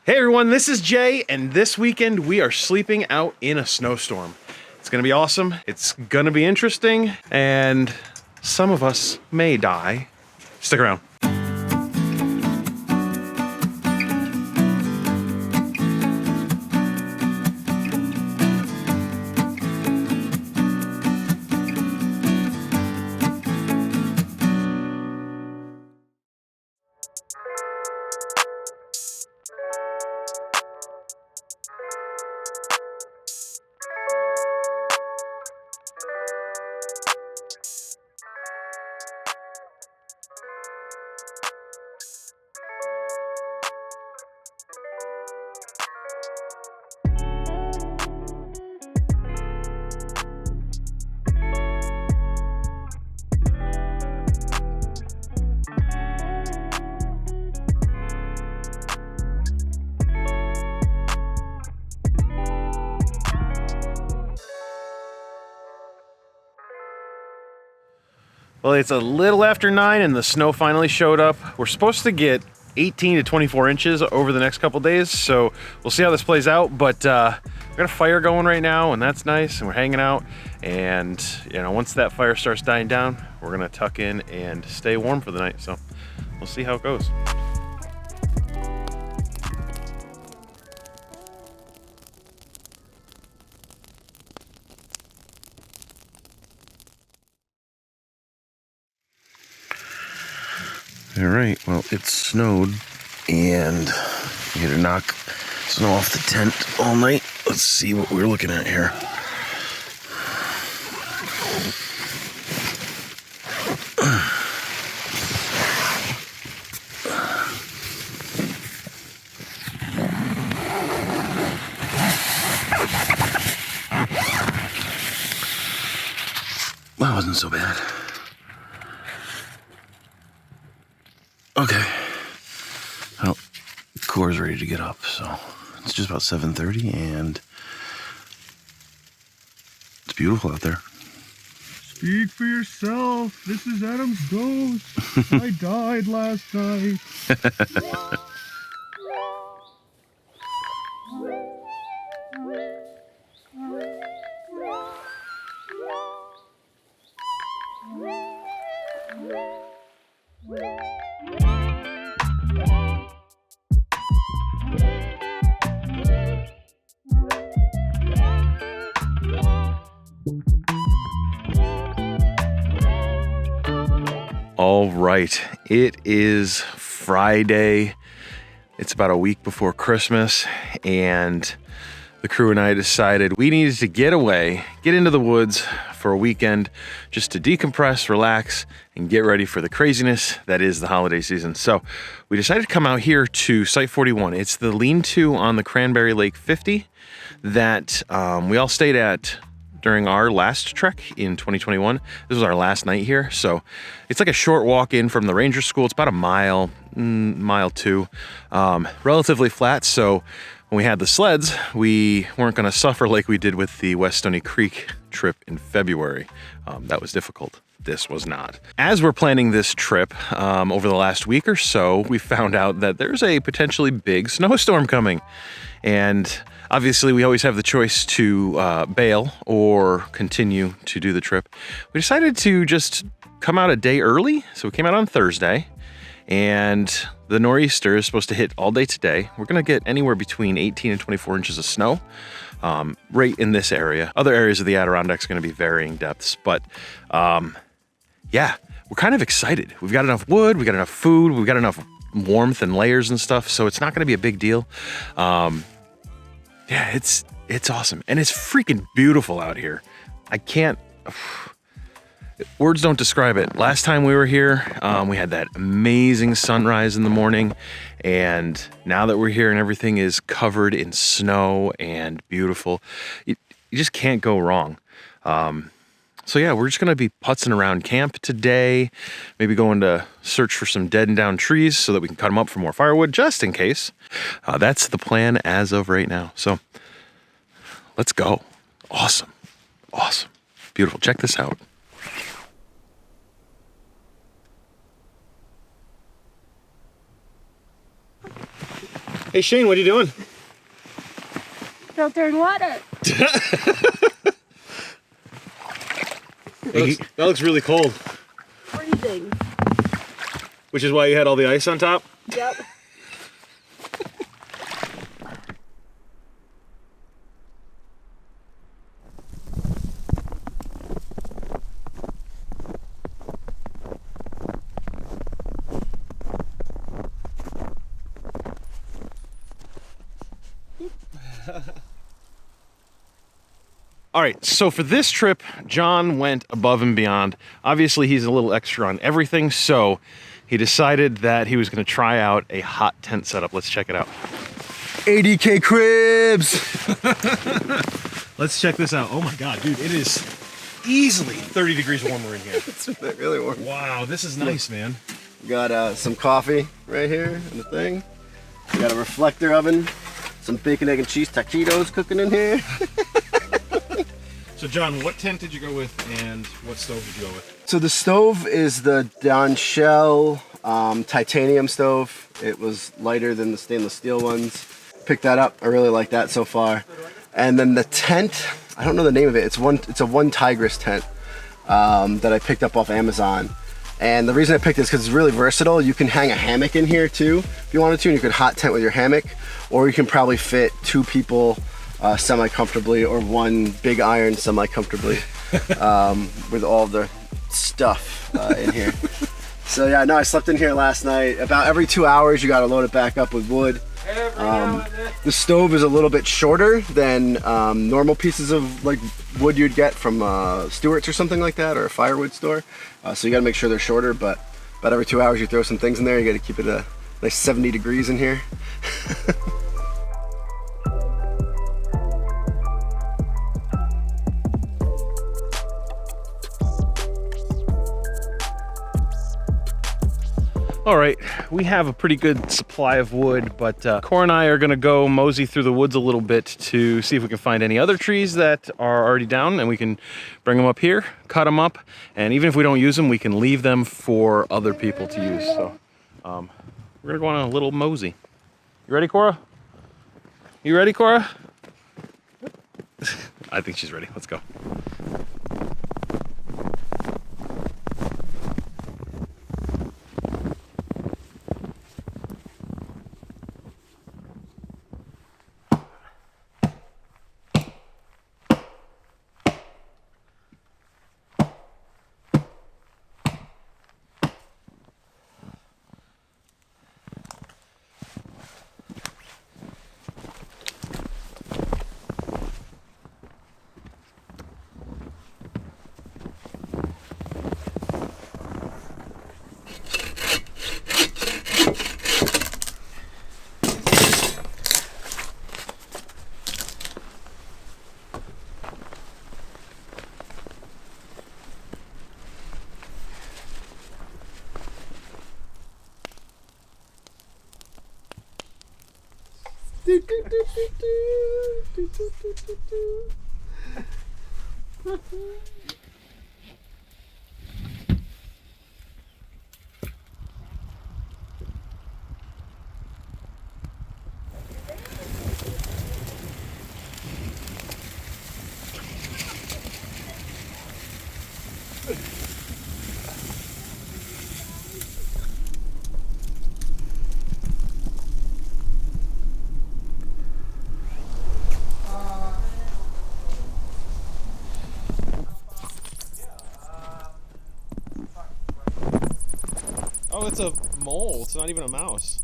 Hey everyone, this is Jay, and this weekend we are sleeping out in a snowstorm. It's gonna be awesome, it's gonna be interesting, and some of us may die. Stick around. Well, it's a little after 9 and the snow finally showed up. We're supposed to get 18 to 24 inches over the next couple days, so we'll see how this plays out, but we got a fire going right now, and that's nice, and we're hanging out, and once that fire starts dying down, we're gonna tuck in and stay warm for the night, so we'll see how it goes. All right, well, it snowed and we had to knock snow off the tent all night. Let's see what we're looking at here. That wasn't so bad. Okay, well, Core's ready to get up, so it's just about 7:30 and it's beautiful out there. Speak for yourself. This is Adam's ghost. I died last night. All right, it is Friday. It's about a week before Christmas, and the crew and I decided we needed to get away, get into the woods for a weekend just to decompress, relax, and get ready for the craziness that is the holiday season. So we decided to come out here to Site 41. It's the lean-to on the Cranberry Lake 50 that we all stayed at during our last trek in 2021. This was our last night here. So it's like a short walk in from the ranger school. It's about a mile, mile two, relatively flat. So when we had the sleds, we weren't going to suffer like we did with the West Stony Creek trip in February. That was difficult. This was not. As we're planning this trip over the last week or so, we found out that there's a potentially big snowstorm coming. And obviously, we always have the choice to bail or continue to do the trip. We decided to just come out a day early. So we came out on Thursday, and the nor'easter is supposed to hit all day today. We're going to get anywhere between 18 and 24 inches of snow right in this area. Other areas of the Adirondacks are going to be varying depths, but yeah, we're kind of excited. We've got enough wood, we got enough food, we've got enough warmth and layers and stuff, so it's not going to be a big deal. Yeah, it's awesome, and it's freaking beautiful out here. I can't, words don't describe it. Last time we were here, we had that amazing sunrise in the morning, and now that we're here and everything is covered in snow and beautiful, you just can't go wrong. So yeah, we're just gonna be putzing around camp today, maybe going to search for some dead and down trees so that we can cut them up for more firewood, just in case. That's the plan as of right now. So let's go. Awesome, awesome, beautiful. Check this out. Hey Shane, what are you doing? Filtering water. That looks really cold. Freezing. Which is why you had all the ice on top? Yep. All right, so for this trip, John went above and beyond. Obviously, he's a little extra on everything, so he decided that he was going to try out a hot tent setup. Let's check it out. ADK cribs. Let's check this out. Oh my God, dude, it is easily 30 degrees warmer in here. It's really warm. Wow, this is nice, man. We got some coffee right here in the thing. We got a reflector oven, some bacon, egg, and cheese taquitos cooking in here. So John, what tent did you go with and what stove did you go with? So the stove is the Donshell titanium stove. It was lighter than the stainless steel ones. Picked that up. I really like that so far. And then the tent, I don't know the name of it. It's a one Tigris tent that I picked up off Amazon. And the reason I picked this because it's really versatile. You can hang a hammock in here too if you wanted to, and you could hot tent with your hammock, or you can probably fit 2 people semi-comfortably, or 1 big iron semi-comfortably with all the stuff in here. So yeah, no, I slept in here last night. About every 2 hours you got to load it back up with wood. The stove is a little bit shorter than normal pieces of like wood you'd get from Stewart's or something like that, or a firewood store. So you got to make sure they're shorter, but about every 2 hours you throw some things in there. You got to keep it a nice 70 degrees in here. All right, we have a pretty good supply of wood, but Cora and I are gonna go mosey through the woods a little bit to see if we can find any other trees that are already down, and we can bring them up here, cut them up, and even if we don't use them, we can leave them for other people to use. So we're gonna go on a little mosey. You ready, Cora? You ready, Cora? I think she's ready. Let's go. Oh, it's a mole. It's not even a mouse.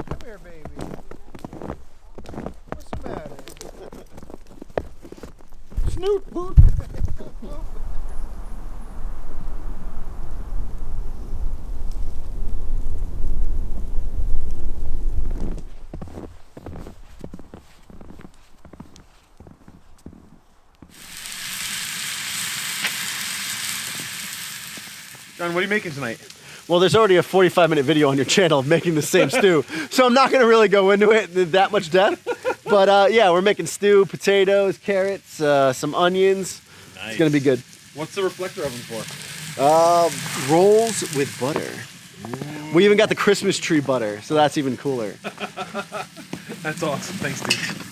Come here, baby. What's the matter? Snoot boot. John, what are you making tonight? Well, there's already a 45-minute video on your channel of making the same stew, so I'm not gonna really go into it in that much depth. But yeah, we're making stew, potatoes, carrots, some onions. Nice. It's gonna be good. What's the reflector oven for? Rolls with butter. Ooh. We even got the Christmas tree butter, so that's even cooler. That's awesome. Thanks, dude.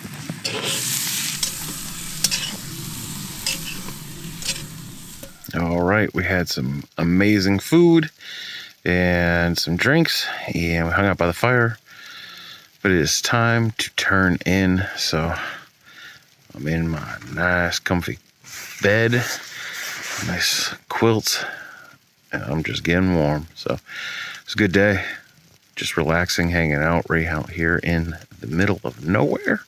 All right, we had some amazing food and some drinks, and we hung out by the fire. But it is time to turn in, so I'm in my nice, comfy bed, nice quilts, and I'm just getting warm. So it's a good day, just relaxing, hanging out right out here in the middle of nowhere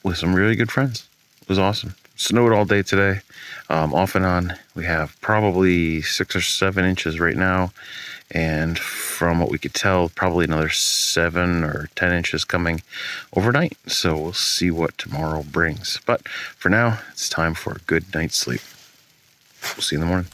with some really good friends. It was awesome. Snowed all day today, off and on. We have probably 6 or 7 inches right now, and from what we could tell, probably another 7 or 10 inches coming overnight. So we'll see what tomorrow brings. But for now, it's time for a good night's sleep. We'll see you in the morning.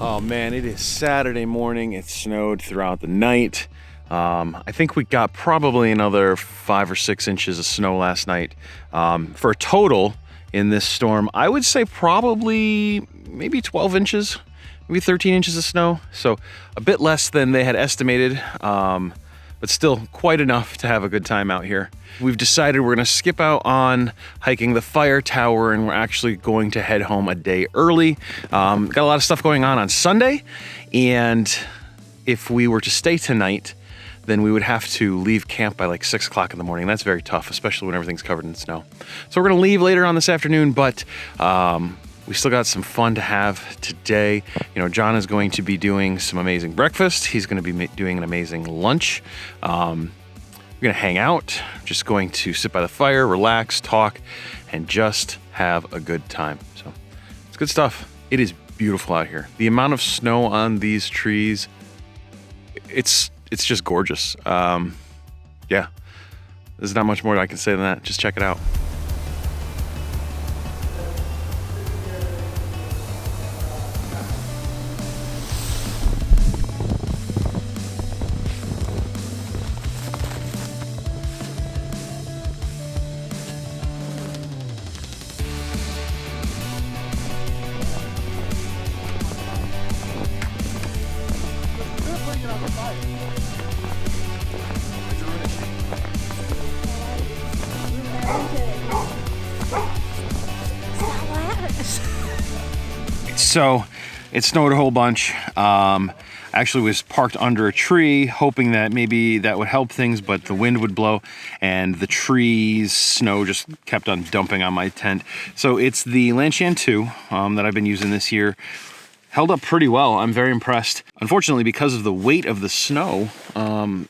Oh man, it is Saturday morning. It snowed throughout the night. I think we got probably another 5 or 6 inches of snow last night. For a total in this storm, I would say probably maybe 12 inches, maybe 13 inches of snow. So a bit less than they had estimated, but still quite enough to have a good time out here. We've decided we're gonna skip out on hiking the fire tower, and we're actually going to head home a day early. Got a lot of stuff going on Sunday, and if we were to stay tonight, then we would have to leave camp by like 6 o'clock in the morning. That's very tough, especially when everything's covered in snow. So we're gonna leave later on this afternoon, but we still got some fun to have today. You know, John is going to be doing some amazing breakfast. He's going to be doing an amazing lunch. We're going to hang out, just going to sit by the fire, relax, talk, and just have a good time. So it's good stuff. It is beautiful out here. The amount of snow on these trees, it's just gorgeous. Yeah, there's not much more I can say than that. Just check it out. So it snowed a whole bunch. Actually was parked under a tree hoping that maybe that would help things, but the wind would blow and the trees, snow just kept on dumping on my tent. So it's the Lanshan 2 that I've been using this year. Held up pretty well. I'm very impressed. Unfortunately, because of the weight of the snow,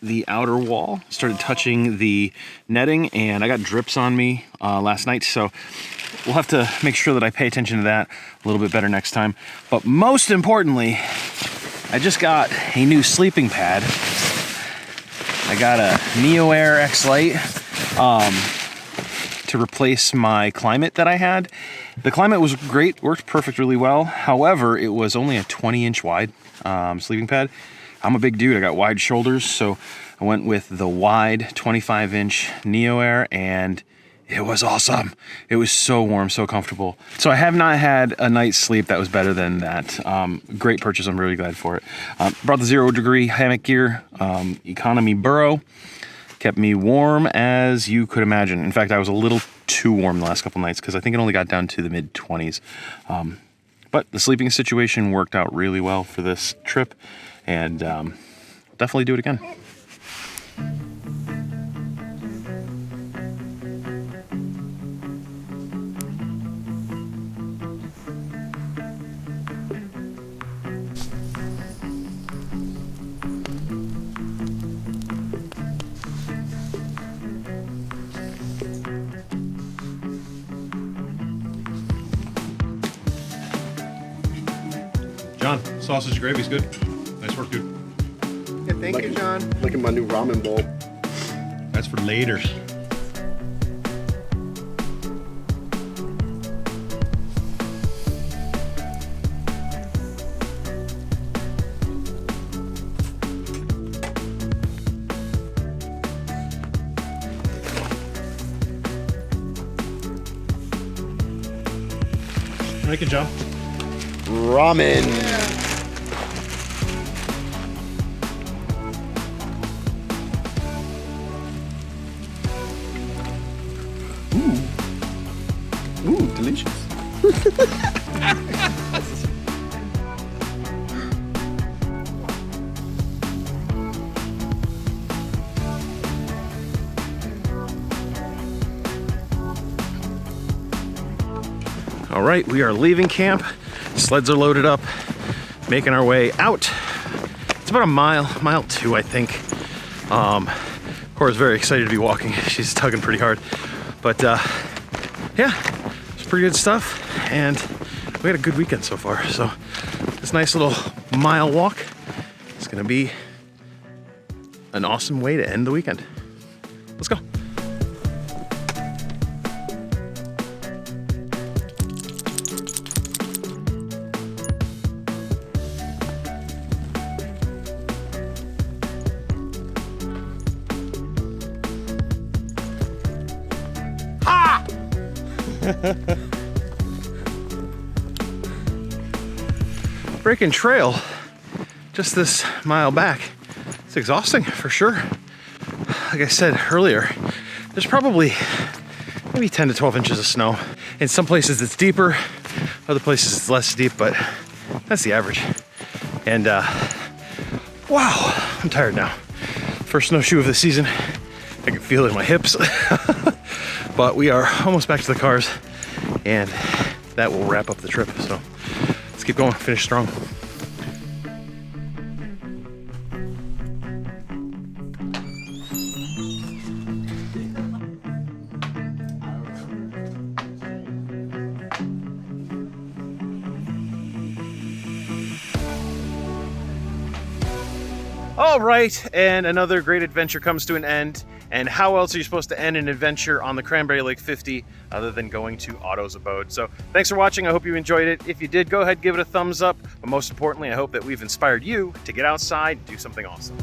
the outer wall started touching the netting and I got drips on me last night. So we'll have to make sure that I pay attention to that a little bit better next time. But most importantly, I just got a new sleeping pad. I got a Neo Air X Lite to replace my Climate that I had. The Climate was great, worked perfect really well. However, it was only a 20-inch wide sleeping pad. I'm a big dude, I got wide shoulders, so I went with the wide 25-inch Neo Air, and it was awesome. It was so warm, so comfortable. So I have not had a night's sleep that was better than that. Great purchase, I'm really glad for it. Brought the 0 degree hammock gear, economy burrow. Kept me warm as you could imagine. In fact, I was a little too warm the last couple nights because I think it only got down to the mid-20s. But the sleeping situation worked out really well for this trip, and definitely do it again. John, sausage gravy's good. Nice work, dude. Yeah, thank you, John. Look at my new ramen bowl. That's for later. Make it jump. Ramen. Ooh, delicious. All right, we are leaving camp. Sleds are loaded up, making our way out. It's about a mile 2, I think. Cora's very excited to be walking. She's tugging pretty hard. But yeah, it's pretty good stuff. And we had a good weekend so far. So this nice little mile walk is gonna be an awesome way to end the weekend. Let's go. Breaking trail just this mile back. It's exhausting for sure. Like I said earlier, there's probably maybe 10 to 12 inches of snow. In some places it's deeper, other places it's less deep, but that's the average. And wow, I'm tired now. First snowshoe of the season. I can feel it in my hips. But we are almost back to the cars, and that will wrap up the trip. So let's keep going, finish strong. All right, and another great adventure comes to an end. And how else are you supposed to end an adventure on the Cranberry Lake 50 other than going to Otto's abode? So thanks for watching. I hope you enjoyed it. If you did, go ahead, give it a thumbs up. But most importantly, I hope that we've inspired you to get outside and do something awesome.